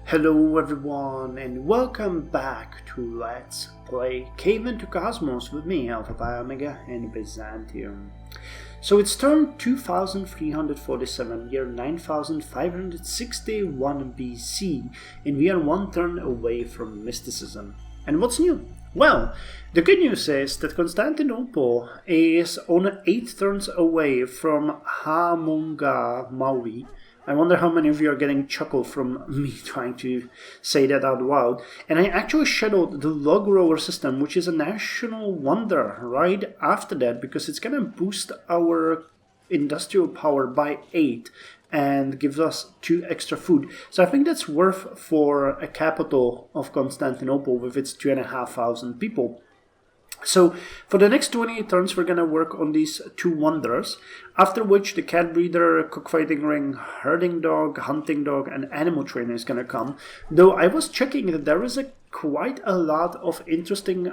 Hello everyone and welcome back to Let's Play Caveman to Cosmos with me, Alpha Pi Omega and Byzantium. So it's turn 2347, year 9561 BC, and we are one turn away from mysticism. And what's new? Well, the good news is that Constantinople is on 8 turns away from Hamunga Maui. I wonder how many of you are getting chuckle from me trying to say that out loud. And I actually shadowed the log rower system, which is a national wonder, right after that, because it's going to boost our industrial power by 8 and gives us 2 extra food. So I think that's worth for a capital of Constantinople with its 2,500 people. So for the next 28 turns we're going to work on these 2 wonders, after which the cat breeder, cockfighting ring, herding dog, hunting dog and animal trainer is going to come. Though I was checking that there is quite a lot of interesting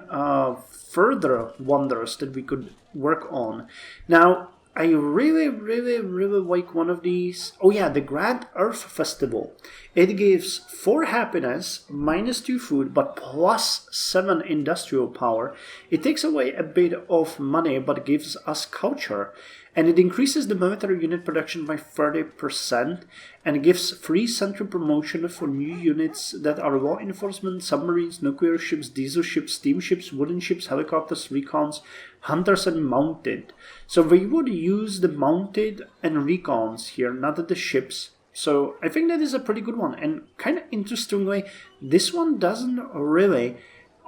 further wonders that we could work on. Now I really like one of these. Oh yeah, the Grand Earth Festival. It gives 4 happiness, -2 food, but +7 industrial power. It takes away a bit of money, but gives us culture. And it increases the military unit production by 30%, and gives free central promotion for new units that are law enforcement, submarines, nuclear ships, diesel ships, steamships, wooden ships, helicopters, recons, hunters and mounted. So we would use the mounted and recons here, not the ships. So I think that is a pretty good one. And kind of interestingly, this one doesn't really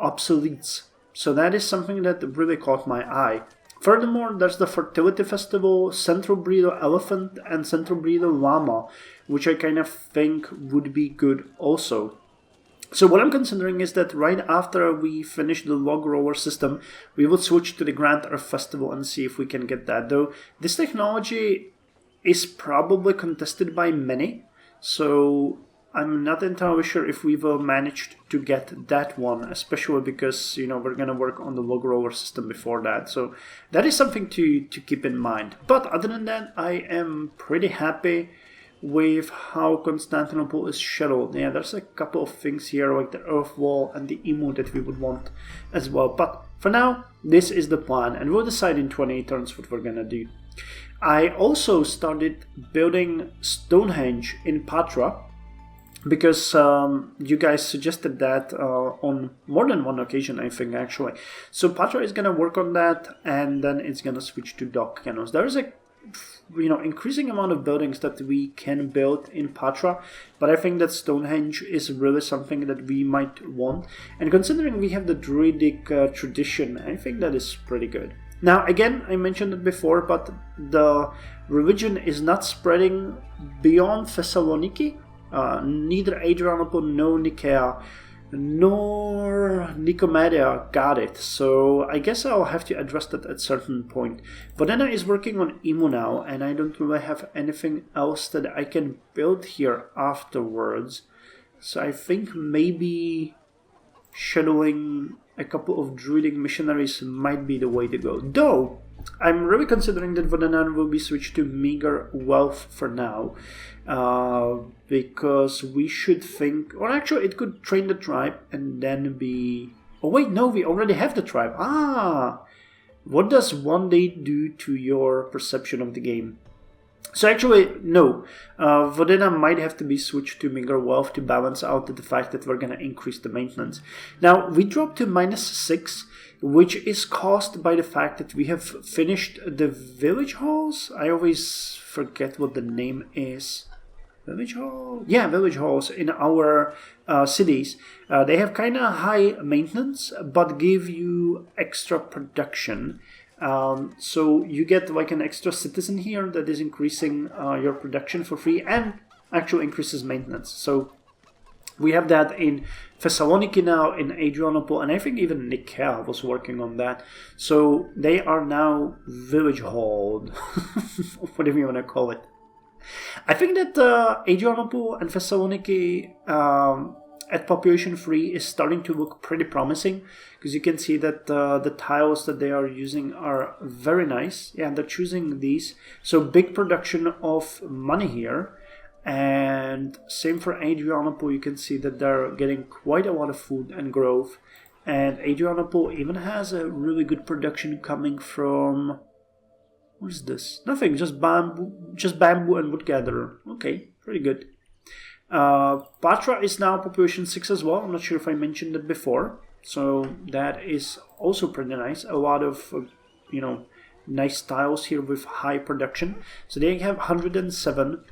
obsoletes. So that is something that really caught my eye. Furthermore, there's the Fertility Festival, Central Breeder Elephant and Central Breeder Llama, which I kind of think would be good also. So what I'm considering is that right after we finish the log rower system, we will switch to the Grand Earth Festival and see if we can get that. Though this technology is probably contested by many, so I'm not entirely sure if we will manage to get that one, especially because, you know, we're going to work on the log rower system before that. So that is something to keep in mind. But other than that, I am pretty happy with how Constantinople is scheduled. Yeah, there's a couple of things here like the earth wall and the emu that we would want as well. But for now, this is the plan, and we'll decide in 28 turns what we're going to do. I also started building Stonehenge in Patra, because you guys suggested that on more than one occasion, I think, actually. So Patra is going to work on that, and then it's going to switch to dock cannons. There is a increasing amount of buildings that we can build in Patra, but I think that Stonehenge is really something that we might want. And considering we have the Druidic tradition, I think that is pretty good. Now, again, I mentioned it before, but the religion is not spreading beyond Thessaloniki. Neither Adrianople, nor Nicaea, nor Nicomedia got it. So I guess I'll have to address that at a certain point. Vodena is working on Emu now, and I don't really have anything else that I can build here afterwards. So I think maybe shadowing a couple of druidic missionaries might be the way to go. Though, I'm really considering that Vodena will be switched to meager wealth for now. Because we should think, or actually it could train the tribe and then be... Oh wait, no, we already have the tribe. What does one day do to your perception of the game? So actually, no. Vodena might have to be switched to meager wealth to balance out the fact that we're going to increase the maintenance. Now, we dropped to -6, which is caused by the fact that we have finished the village halls. I always forget what the name is. Village hall? Yeah, village halls in our cities. They have kind of high maintenance, but give you extra production. So you get like an extra citizen here that is increasing your production for free and actually increases maintenance. So we have that in Thessaloniki now, in Adrianople, and I think even Nicaea was working on that. So they are now village halled, whatever you want to call it. I think that Adrianople and Thessaloniki at population 3 is starting to look pretty promising, because you can see that the tiles that they are using are very nice. Yeah, they're choosing these. So big production of money here. And same for Adrianople, you can see that they're getting quite a lot of food and growth. And Adrianople even has a really good production coming from... What is this? Nothing, just bamboo and wood gatherer. Okay, pretty good. Patra is now population 6 as well. I'm not sure if I mentioned it before. So that is also pretty nice. A lot of, nice tiles here with high production. So they have 107.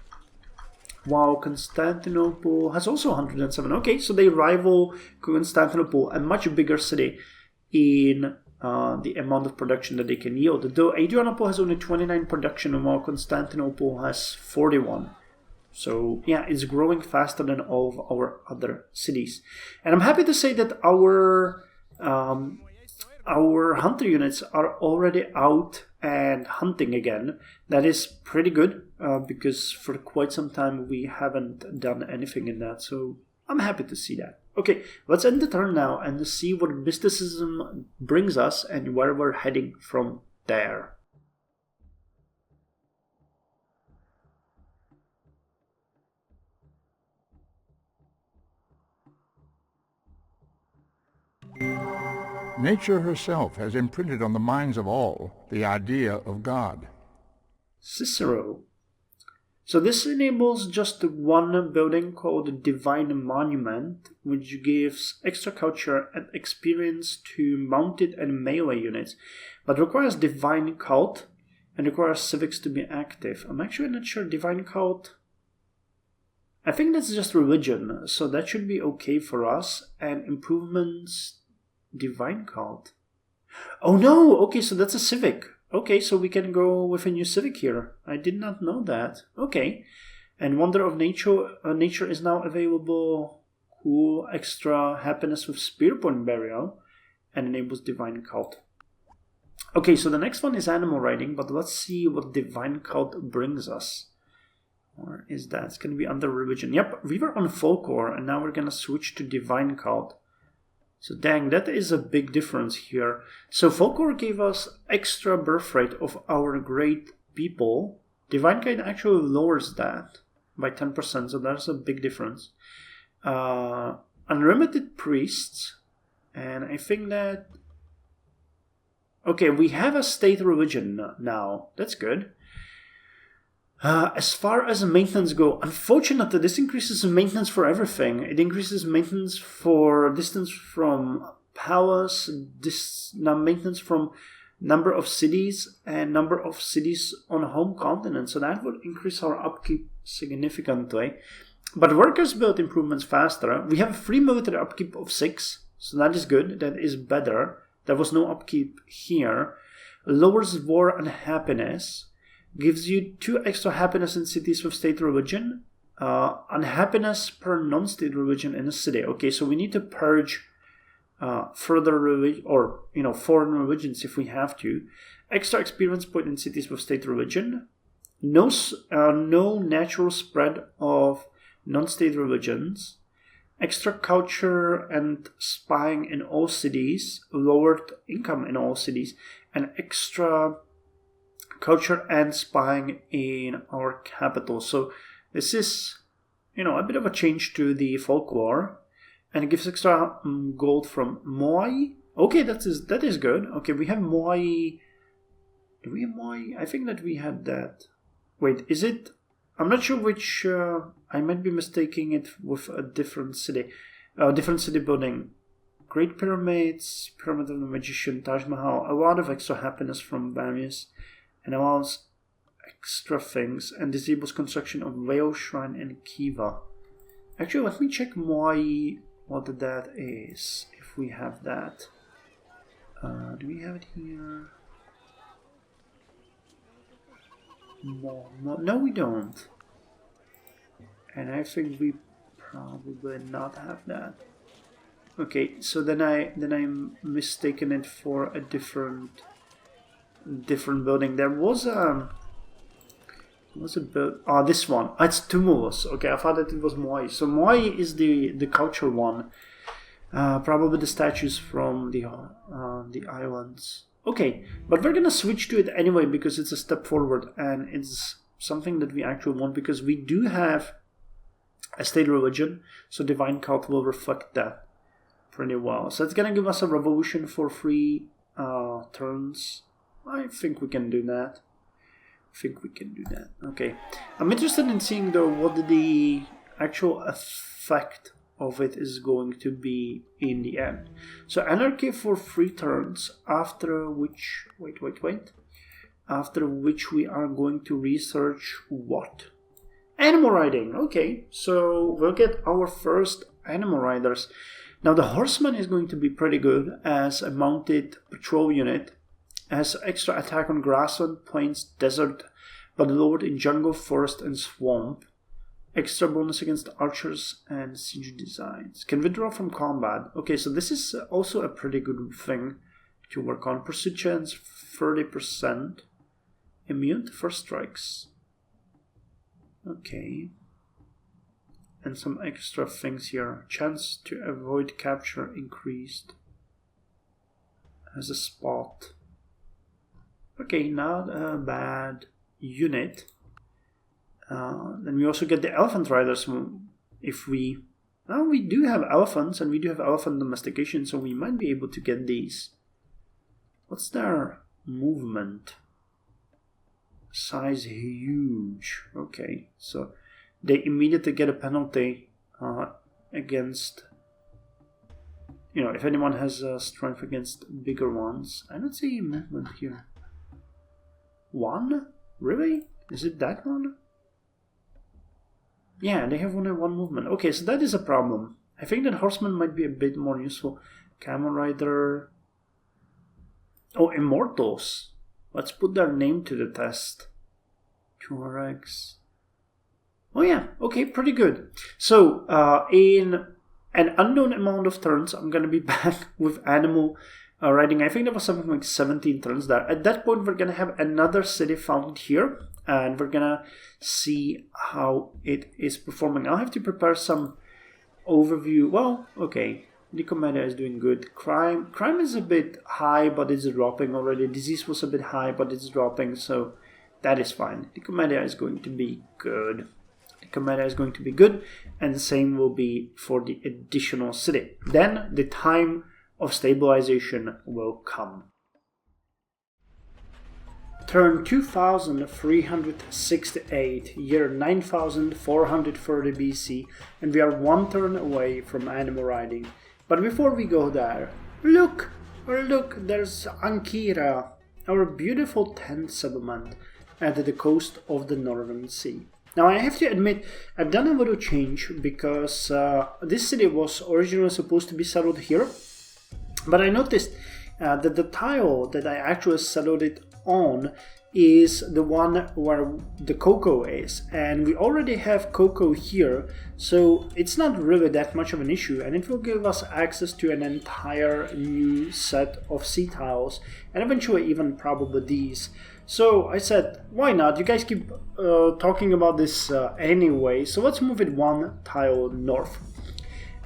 While Constantinople has also 107. Okay, so they rival Constantinople, a much bigger city, in the amount of production that they can yield. Though Adrianople has only 29 production, while Constantinople has 41. So yeah, it's growing faster than all of our other cities. And I'm happy to say that our hunter units are already out and hunting again. That is pretty good, because for quite some time we haven't done anything in that, so I'm happy to see that. Okay, let's end the turn now and see what mysticism brings us and where we're heading from there. Nature herself has imprinted on the minds of all the idea of God. Cicero. So this enables just one building called Divine Monument, which gives extra culture and experience to mounted and melee units, but requires Divine Cult and requires civics to be active. I'm actually not sure. Divine Cult, I think that's just religion, so that should be okay for us. And improvements, Divine Cult. Oh no! Okay, so that's a civic. Okay, so we can go with a new civic here. I did not know that. Okay. And Wonder of Nature is now available. Cool. Extra happiness with Spear Point Burial. And enables Divine Cult. Okay, so the next one is Animal Riding, but let's see what Divine Cult brings us. Or is that? It's going to be under Religion. Yep, we were on Folklore, and now we're going to switch to Divine Cult. So dang, that is a big difference here. So Folklore gave us extra birth rate of our great people. Divine Guide actually lowers that by 10%, so that's a big difference. Unlimited Priests, and I think that... Okay, we have a state religion now. That's good. As far as maintenance go, unfortunately, this increases maintenance for everything. It increases maintenance for distance from palace, maintenance from number of cities, and number of cities on home continent. So that would increase our upkeep significantly. But workers build improvements faster. We have a free military upkeep of 6, so that is good. That is better. There was no upkeep here. Lowers war and happiness. Gives you 2 extra happiness in cities with state religion. Unhappiness per non-state religion in a city. Okay, so we need to purge further religion, or foreign religions if we have to. Extra experience point in cities with state religion. No natural spread of non-state religions. Extra culture and spying in all cities. Lowered income in all cities. And extra culture and spying in our capital. So this is, a bit of a change to the Folklore. And it gives extra gold from Moai. Okay, that is good. Okay, we have Moai. Do we have Moai? I think that we had that. Wait, is it? I'm not sure which. I might be mistaking it with a different city. Different city building. Great Pyramids, Pyramid of the Magician, Taj Mahal. A lot of extra happiness from various. And allows extra things and disables construction of Whale Shrine and Kiva. Actually, let me check what that is, if we have that. Do we have it here? No, we don't. And I think we probably not have that. Okay, so then I'm mistaken it for a different building. There was a build. Oh, this one. Oh, it's Tumulus. Okay, I thought that it was Moai. So Moai is the culture one. Probably the statues from the islands. Okay, but we're gonna switch to it anyway because it's a step forward and it's something that we actually want, because we do have a state religion, so divine cult will reflect that pretty well. So it's gonna give us a revolution for 3 turns. I think we can do that. Okay. I'm interested in seeing though what the actual effect of it is going to be in the end. So anarchy for 3 turns, after which after which we are going to research what? Animal riding. Okay, so we'll get our first animal riders. Now the horseman is going to be pretty good as a mounted patrol unit, has extra attack on grassland, plains, desert, but lowered in jungle, forest and swamp. Extra bonus against archers and siege designs. Can withdraw from combat. Okay, so this is also a pretty good thing to work on. Pursuit chance 30%. Immune to first strikes. Okay. And some extra things here. Chance to avoid capture increased. As a spot. Okay, not a bad unit. Then we also get the elephant riders. If we do have elephants, and we do have elephant domestication, so we might be able to get these. What's their movement? Size huge. Okay, so they immediately get a penalty against, if anyone has strength against bigger ones. I don't see movement here. 1? Really? Is it that one? Yeah, they have only 1 movement. Okay, so that is a problem. I think that horseman might be a bit more useful. Camel rider. Oh, immortals. Let's put their name to the test. Tuaregs. Oh yeah, okay, pretty good. So, in an unknown amount of turns, I'm going to be back with animal riding. I think there was something like 17 turns there. At that point, we're going to have another city founded here. And we're gonna see how it is performing. I'll have to prepare some overview. Well, okay, Nicomedia is doing good. Crime is a bit high, but it's dropping already. Disease was a bit high, but it's dropping, so that is fine. Nicomedia is going to be good. And the same will be for the additional city. Then the time of stabilization will come. Turn 2368, year 9430 BC, and we are 1 turn away from animal riding. But before we go there, look, there's Ankyra, our beautiful tent settlement at the coast of the Northern Sea. Now I have to admit, I've done a little change because this city was originally supposed to be settled here, but I noticed that the tile that I actually settled it on is the one where the cocoa is, and we already have cocoa here, so it's not really that much of an issue, and it will give us access to an entire new set of sea tiles, and eventually even probably these. So I said, why not? You guys keep talking about this anyway, so let's move it 1 tile north.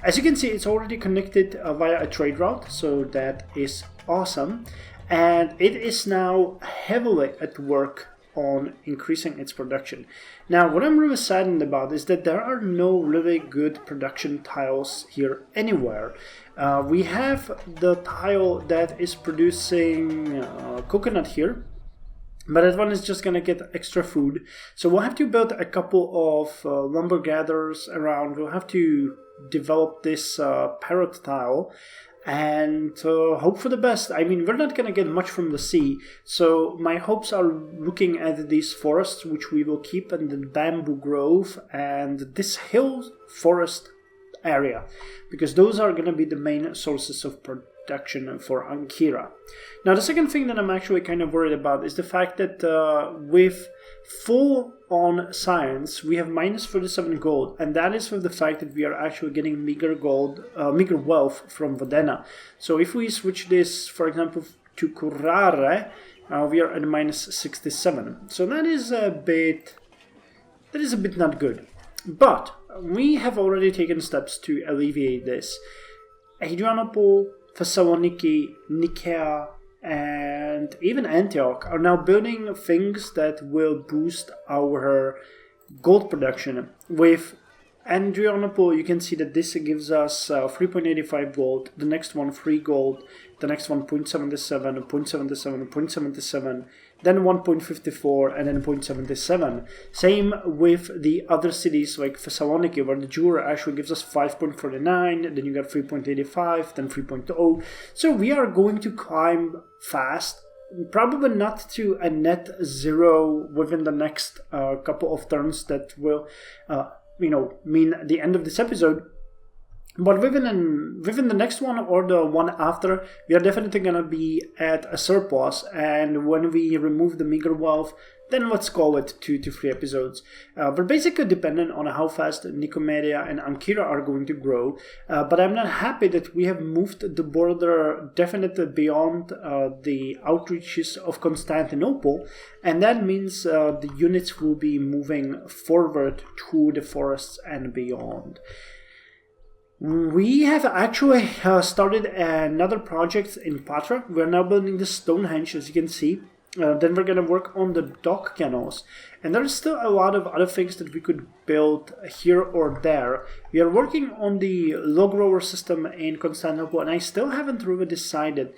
As you can see, it's already connected via a trade route, so that is awesome. And it is now heavily at work on increasing its production. Now, what I'm really saddened about is that there are no really good production tiles here anywhere. We have the tile that is producing coconut here, but that one is just going to get extra food. So we'll have to build a couple of lumber gatherers around. We'll have to develop this parrot tile and hope for the best. I mean, we're not going to get much from the sea, so my hopes are looking at these forests, which we will keep, and the bamboo grove and this hill forest area, because those are going to be the main sources of production for Ankyra. Now, the second thing that I'm actually kind of worried about is the fact that with full on science, we have minus 37 gold, and that is with the fact that we are actually getting meager wealth from Vodena. So if we switch this, for example, to Curare, we are at minus 67. So that is a bit not good. But we have already taken steps to alleviate this. Adrianople, Thessaloniki, Nicaea, and even Antioch are now building things that will boost our gold production with Adrianople, you can see that this gives us 3.85 gold, the next one 3 gold, the next one 0.77, 0.77, 0.77, then 1.54, and then 0.77. Same with the other cities like Thessaloniki, where the Jura actually gives us 5.49, then you got 3.85, then 3.0. So we are going to climb fast. Probably not to a net zero within the next couple of turns that will, mean the end of this episode. But within the next one or the one after, we are definitely going to be at a surplus. And when we remove the meager wealth, then let's call it 2 to 3 episodes. We're basically dependent on how fast Nicomedia and Ankyra are going to grow. But I'm not happy that we have moved the border definitely beyond the outreaches of Constantinople. And that means the units will be moving forward to the forests and beyond. We have actually started another project in Patra. We're now building the Stonehenge, as you can see. Then we're going to work on the dock canals. And there's still a lot of other things that we could build here or there. We are working on the log rower system in Constantinople, and I still haven't really decided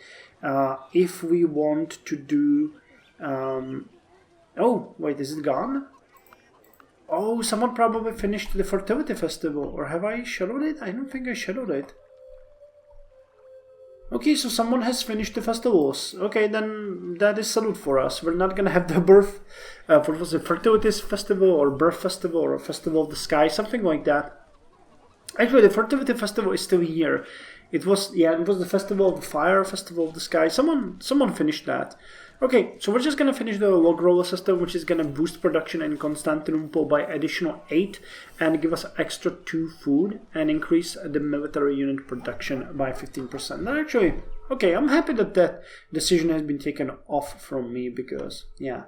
if we want to do... Oh, wait, is it gone? Oh, someone probably finished the Fertility Festival. Or have I shadowed it? I don't think I shadowed it. Okay, so someone has finished the festivals. Okay, then that is settled for us. We're not going to have the birth... what was it? Fertility Festival or Birth Festival or Festival of the Sky. Something like that. Actually, the Fertility Festival is still here. It was the Festival of the Fire, Festival of the Sky. Someone finished that. Okay, so we're just going to finish the log roller system, which is going to boost production in Constantinople by additional 8 and give us extra 2 food and increase the military unit production by 15%. Now, actually, okay, I'm happy that that decision has been taken off from me because, yeah.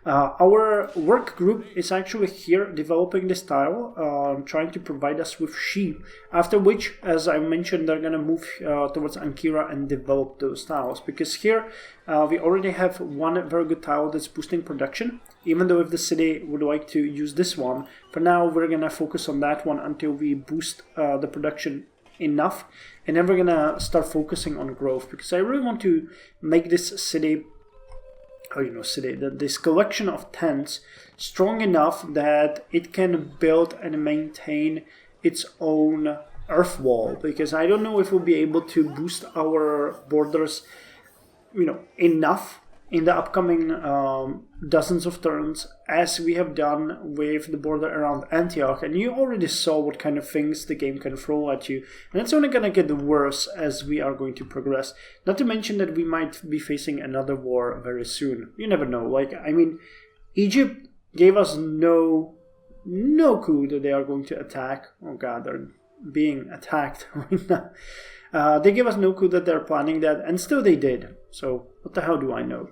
Our work group is actually here developing this tile, trying to provide us with sheep, after which, as I mentioned, they're going to move towards Ankyra and develop those tiles, because here we already have one very good tile that's boosting production, even though if the city would like to use this one. For now, we're going to focus on that one until we boost the production enough, and then we're going to start focusing on growth, because I really want to make this city... this collection of tents strong enough that it can build and maintain its own earth wall, because I don't know if we'll be able to boost our borders, enough in the upcoming dozens of turns as we have done with the border around Antioch. And you already saw what kind of things the game can throw at you, and it's only going to get worse as we are going to progress. Not to mention that we might be facing another war very soon. You never know. Egypt gave us no clue that they are going to attack. Oh god, they're being attacked right now. They gave us no clue that they're planning that, and still they did. So what the hell do I know?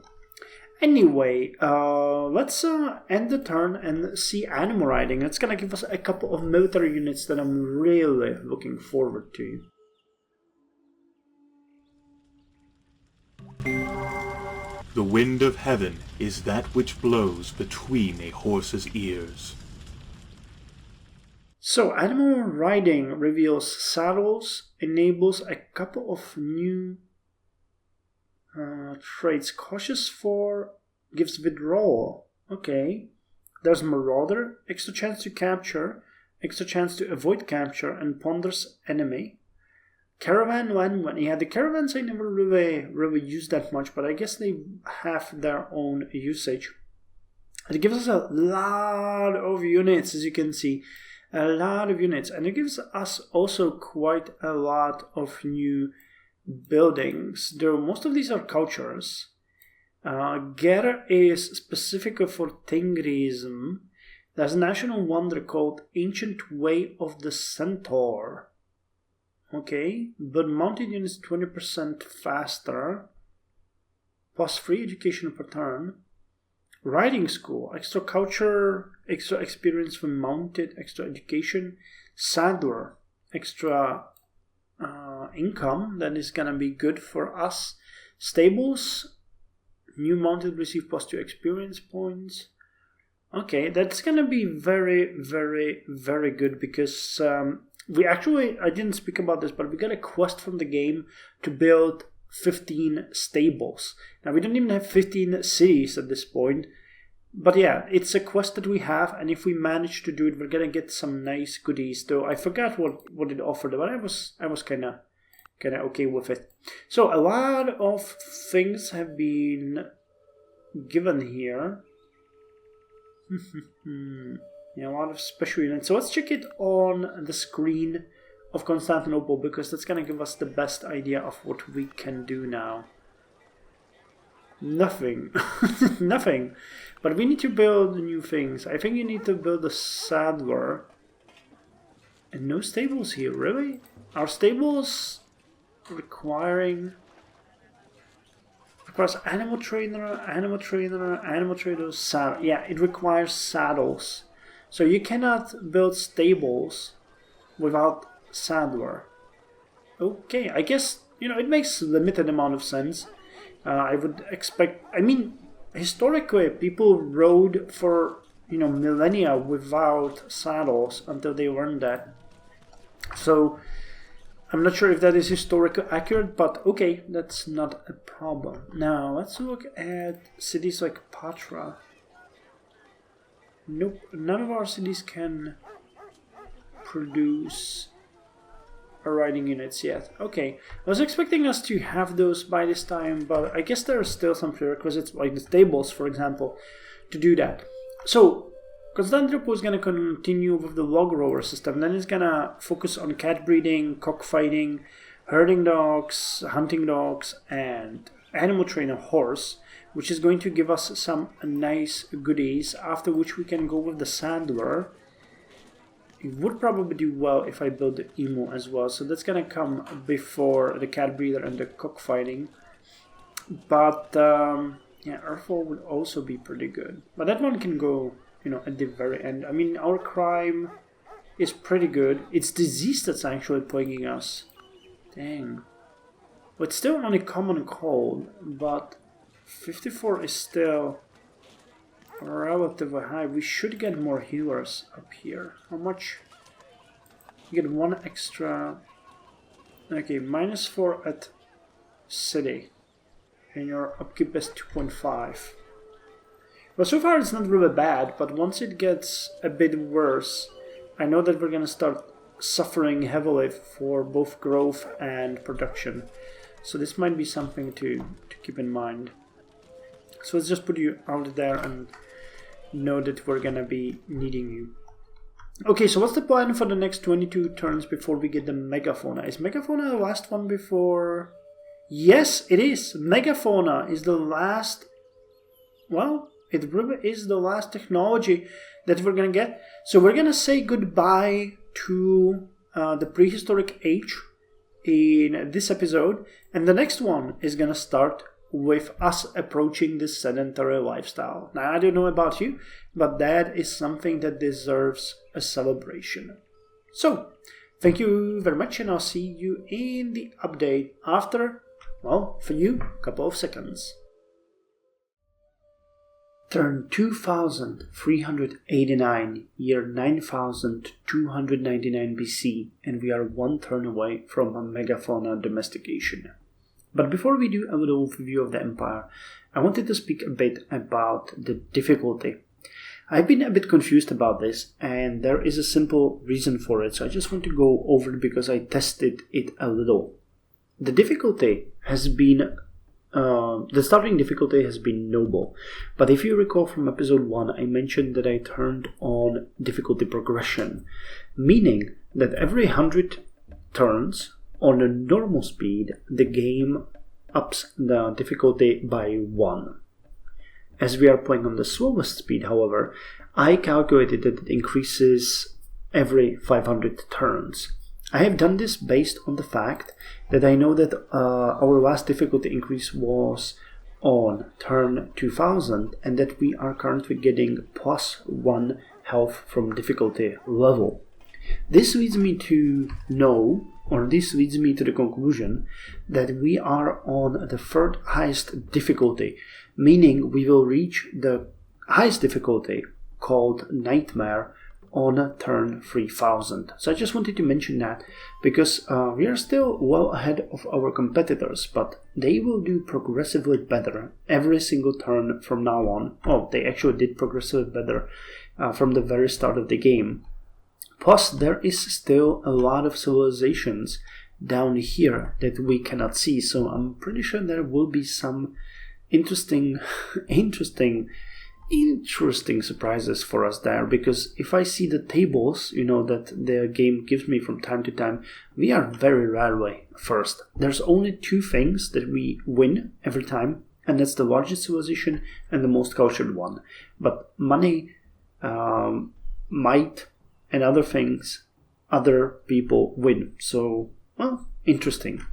Anyway, let's end the turn and see animal riding. That's going to give us a couple of military units that I'm really looking forward to. The wind of heaven is that which blows between a horse's ears. So, animal riding reveals saddles, enables a couple of new traits. Cautious 4 gives withdrawal. Okay. There's Marauder, extra chance to capture, extra chance to avoid capture, and ponders enemy. Caravan when yeah, the caravans I never really used that much, but I guess they have their own usage. It gives us a lot of units, as you can see. A lot of units, and it gives us also quite a lot of new buildings, though most of these are cultures. Ger is specifically for Tingrism. There's a national wonder called Ancient Way of the Centaur. Okay, but mounted units 20% faster, plus free education per turn. Riding school, extra culture, extra experience for mounted, extra education. Saddler, extra income, that is gonna be good for us. Stables, new mounted receive plus 2 experience points. Okay, that's gonna be very, very, very good because we actually, I didn't speak about this, but we got a quest from the game to build 15 stables. Now, we don't even have 15 cities at this point, but yeah, it's a quest that we have, and if we manage to do it, we're gonna get some nice goodies, though I forgot what it offered, but I was kinda okay with it. So, a lot of things have been given here. Yeah, a lot of special units. So let's check it on the screen of Constantinople, because that's gonna give us the best idea of what we can do now. Nothing. Nothing. But we need to build new things. I think you need to build a saddler. And no stables here, really? Are stables requiring... Requires animal trainer, saddle. Yeah, it requires saddles. So you cannot build stables without saddler. Okay, I guess, it makes limited amount of sense. I would expect, historically people rode for, millennia without saddles until they learned that. So I'm not sure if that is historically accurate, but okay, that's not a problem. Now, let's look at cities like Patra. Nope, none of our cities can produce riding units yet. Okay, I was expecting us to have those by this time, but I guess there are still some prerequisites, like the stables, for example, to do that. So, Constantinople is going to continue with the log rower system. Then it's going to focus on cat breeding, cockfighting, herding dogs, hunting dogs, and animal trainer horse, which is going to give us some nice goodies, after which we can go with the saddler. It would probably do well if I build the emu as well, so that's going to come before the cat breeder and the cockfighting. But, yeah, Earthfall would also be pretty good. But that one can go... at the very end. Our crime is pretty good. It's disease that's actually plaguing us. Dang. Well, it's still only common cold, but 54 is still relatively high. We should get more healers up here. How much? You get one extra. Okay, -4 at city. And your upkeep is 2.5. Well, so far it's not really bad, but once it gets a bit worse, I know that we're going to start suffering heavily for both growth and production. So this might be something to keep in mind. So let's just put you out there and know that we're going to be needing you. Okay, so what's the plan for the next 22 turns before we get the Megafauna? Is Megafauna the last one before... Yes, it is! Megafauna is the last... Well... It really is the last technology that we're going to get. So we're going to say goodbye to the prehistoric age in this episode. And the next one is going to start with us approaching this sedentary lifestyle. Now, I don't know about you, but that is something that deserves a celebration. So, thank you very much, and I'll see you in the update after, well, for you, a couple of seconds. Turn 2389, year 9299 BC, and we are one turn away from a Megafauna domestication. But before we do a little overview of the Empire, I wanted to speak a bit about the difficulty. I've been a bit confused about this, and there is a simple reason for it, so I just want to go over it because I tested it a little. The difficulty has been the starting difficulty has been noble, but if you recall from episode 1, I mentioned that I turned on difficulty progression, meaning that every 100 turns on a normal speed, the game ups the difficulty by 1. As we are playing on the slowest speed, however, I calculated that it increases every 500 turns. I have done this based on the fact that I know that our last difficulty increase was on turn 2000 and that we are currently getting +1 health from difficulty level. This leads me to know, or this leads me to the conclusion that we are on the third highest difficulty, meaning we will reach the highest difficulty called Nightmare on turn 3000. So I just wanted to mention that because we are still well ahead of our competitors, but they will do progressively better every single turn from now on. Oh, they actually did progressively better from the very start of the game. Plus, there is still a lot of civilizations down here that we cannot see, so I'm pretty sure there will be some interesting surprises for us there, because if I see the tables, that the game gives me from time to time, we are very rarely first. There's only two things that we win every time, and that's the largest civilization and the most cultured one. But money, might, and other things, other people win. So, well, interesting.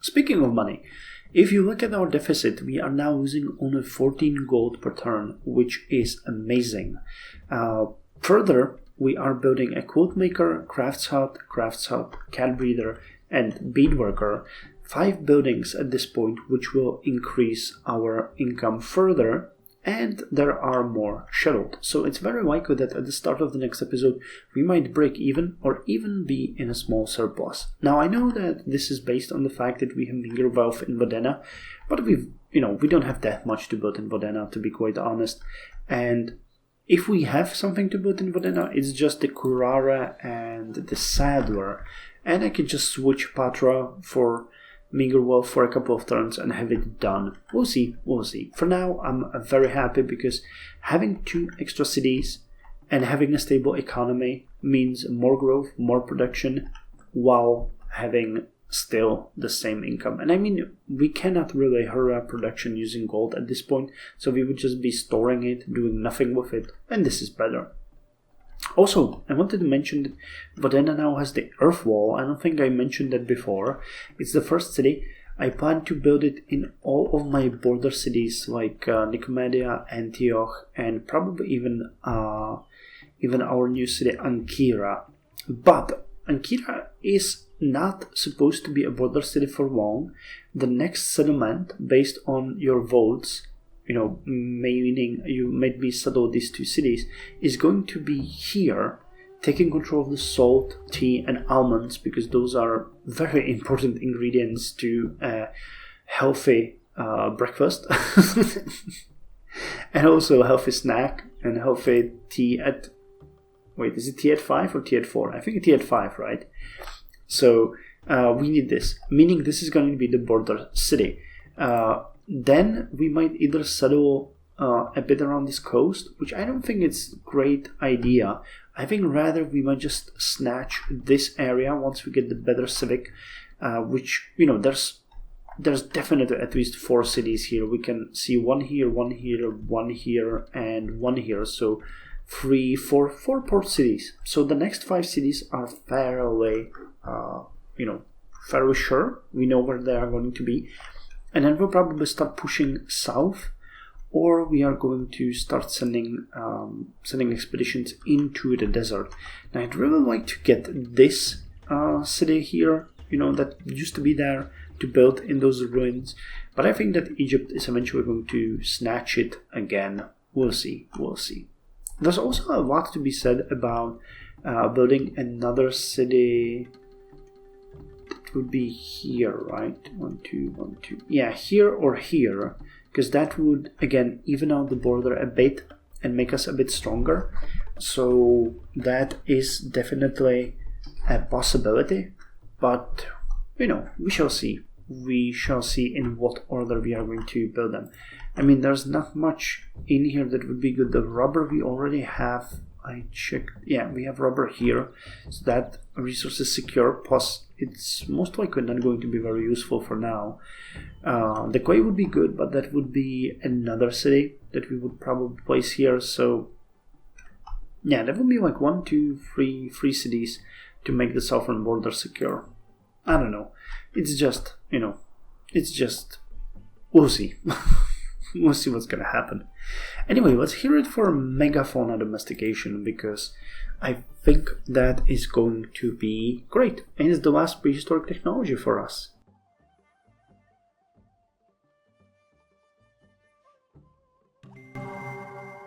Speaking of money, if you look at our deficit, we are now losing only 14 gold per turn, which is amazing. Further, we are building a quote maker, crafts hut, cat breeder, and bead worker. 5 buildings at this point, which will increase our income further, and there are more scheduled. So it's very likely that at the start of the next episode, we might break even or even be in a small surplus. Now, I know that this is based on the fact that we have meager wealth in Vodena, but we don't have that much to build in Vodena, to be quite honest. And if we have something to build in Vodena, it's just the Curara and the Saddler. And I could just switch Patra for meager wealth for a couple of turns and have it done. We'll see. For now, I'm very happy because having 2 extra cities and having a stable economy means more growth, more production, while having still the same income. And I mean, we cannot really hurry up production using gold at this point, so we would just be storing it, doing nothing with it, and this is better. Also, I wanted to mention that Vodena now has the Earth Wall. I don't think I mentioned that before. It's the first city. I plan to build it in all of my border cities like Nicomedia, Antioch, and probably even our new city Ankyra. But Ankyra is not supposed to be a border city for long. The next settlement, based on your votes, meaning you made me settle these 2 cities, is going to be here, taking control of the salt, tea, and almonds, because those are very important ingredients to a healthy breakfast, and also a healthy snack and healthy tea at... Wait, is it tea at 5 or tea at 4? I think tea at 5, right? So we need this, meaning this is going to be the border city. Then we might either settle a bit around this coast, which I don't think it's a great idea. I think rather we might just snatch this area once we get the better civic, which, there's definitely at least 4 cities here. We can see one here, and one here. So 4 port cities. So the next 5 cities are fairly sure. We know where they are going to be. And then we'll probably start pushing south, or we are going to start sending expeditions into the desert. Now, I'd really like to get this city here, that used to be there, to build in those ruins. But I think that Egypt is eventually going to snatch it again. We'll see. There's also a lot to be said about building another city. Would be here, right? 1, 2, 1, 2. Yeah, here or here, because that would again even out the border a bit and make us a bit stronger. So that is definitely a possibility, but we shall see. We shall see in what order we are going to build them. I mean, there's not much in here that would be good. The rubber we already have. I checked. Yeah, we have rubber here, so that resource is secure. Plus, it's most likely not going to be very useful for now. The clay would be good, but that would be another city that we would probably place here. So, yeah, that would be like 1, 2, 3 cities to make the southern border secure. I don't know. It's just, we'll see. We'll see what's gonna happen. Anyway, let's hear it for Megafauna domestication, because I think that is going to be great. And it's the last prehistoric technology for us.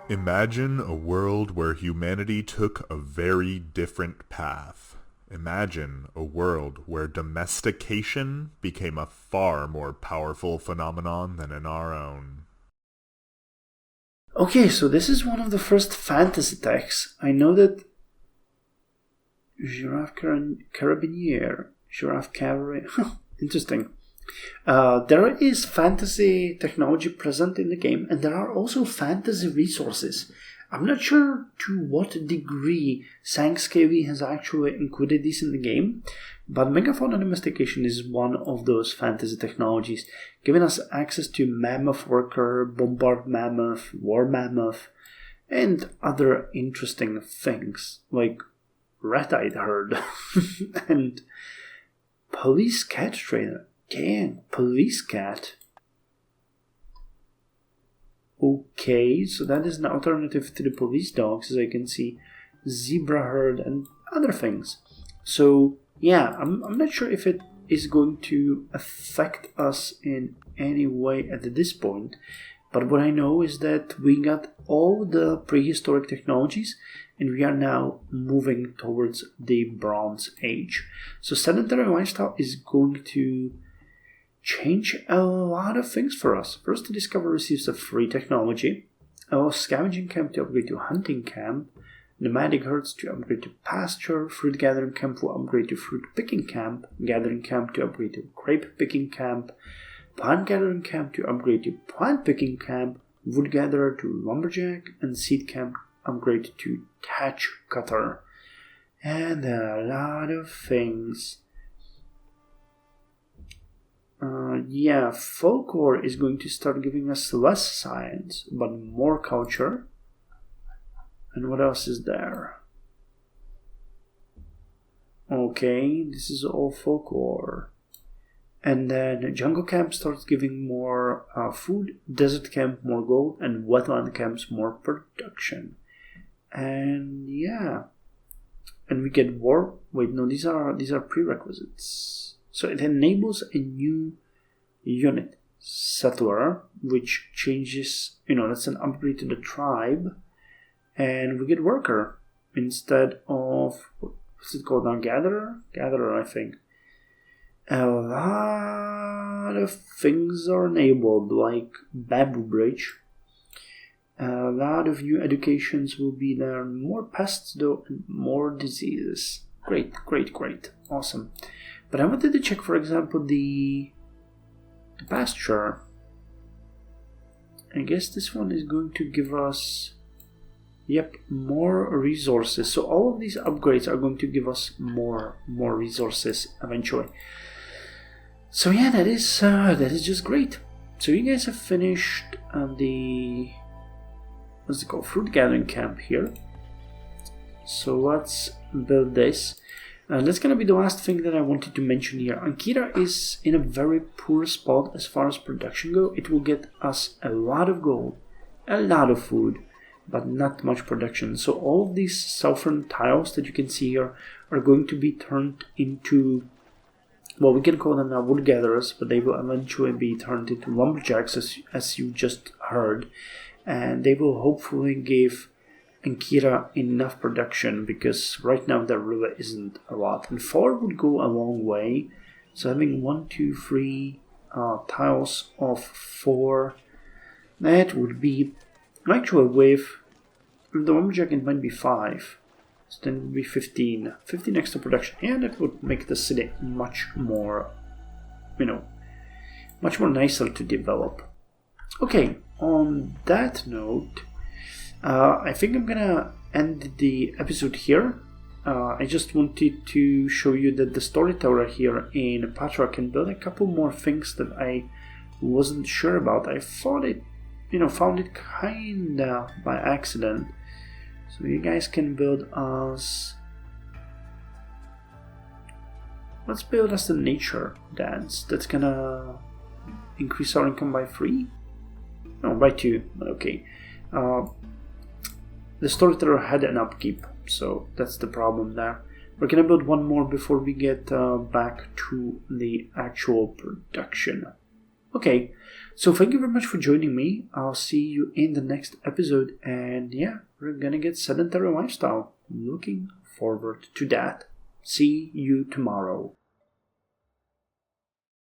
Imagine a world where humanity took a very different path. Imagine a world where domestication became a far more powerful phenomenon than in our own. Okay, so this is one of the first fantasy texts. I know that Giraffe Carabinier, Giraffe Cavalry, interesting. There is fantasy technology present in the game, and there are also fantasy resources. I'm not sure to what degree Sankscavi has actually included these in the game, but Megafauna domestication is one of those fantasy technologies, giving us access to Mammoth Worker, Bombard Mammoth, War Mammoth, and other interesting things, like Red-Eyed Herd, and Police Cat Trainer. Gang, Police Cat. Okay, so that is an alternative to the police dogs, as I can see. Zebra herd and other things. So, yeah, I'm not sure if it is going to affect us in any way at this point. But what I know is that we got all the prehistoric technologies and we are now moving towards the Bronze Age. So sedentary lifestyle is going to change a lot of things for us. First, the Discover receives a free technology, a scavenging camp to upgrade to hunting camp, nomadic herds to upgrade to pasture, fruit gathering camp will upgrade to fruit picking camp, gathering camp to upgrade to grape picking camp, plant gathering camp to upgrade to plant picking camp, wood gatherer to lumberjack, and seed camp upgrade to thatch cutter. And a lot of things. Yeah, folklore is going to start giving us less science, but more culture. And what else is there? Okay, this is all folklore. And then jungle camp starts giving more food, desert camp more gold, and wetland camps more production. And yeah, and we get war. Wait, no, these are prerequisites. So it enables a new unit, settler, which changes, that's an upgrade to the tribe. And we get worker instead of, what's it called now? Gatherer? Gatherer, I think. A lot of things are enabled, like Bamboo Bridge. A lot of new educations will be there. More pests, though, and more diseases. Great. Awesome. But I wanted to check, for example, the pasture. I guess this one is going to give us, more resources. So all of these upgrades are going to give us more resources eventually. So yeah, that is just great. So you guys have finished the, what's it called, fruit gathering camp here. So let's build this. That's gonna be the last thing that I wanted to mention here. Ankyra is in a very poor spot as far as production go. It will get us a lot of gold, a lot of food, but not much production. So all of these southern tiles that you can see here are going to be turned into, well, we can call them now wood gatherers, but they will eventually be turned into lumberjacks, as you just heard, and they will hopefully give Ankyra enough production, because right now there really isn't a lot. And 4 would go a long way. So having 1, 2, 3 tiles of 4, that would be actually with the lumberjack it might be 5. So then it would be 15 extra production, and it would make the city much more, much more nicer to develop. Okay, on that note, I think I'm gonna end the episode here. I just wanted to show you that the storyteller here in Patra can build a couple more things that I wasn't sure about. I thought it, found it kinda by accident. So you guys can build us, let's build us the nature dance. That's gonna increase our income by 3? No, by 2, but okay. The storyteller had an upkeep, so that's the problem there. We're gonna build one more before we get back to the actual production. Okay, so thank you very much for joining me. I'll see you in the next episode. And yeah, we're gonna get sedentary lifestyle. Looking forward to that. See you tomorrow.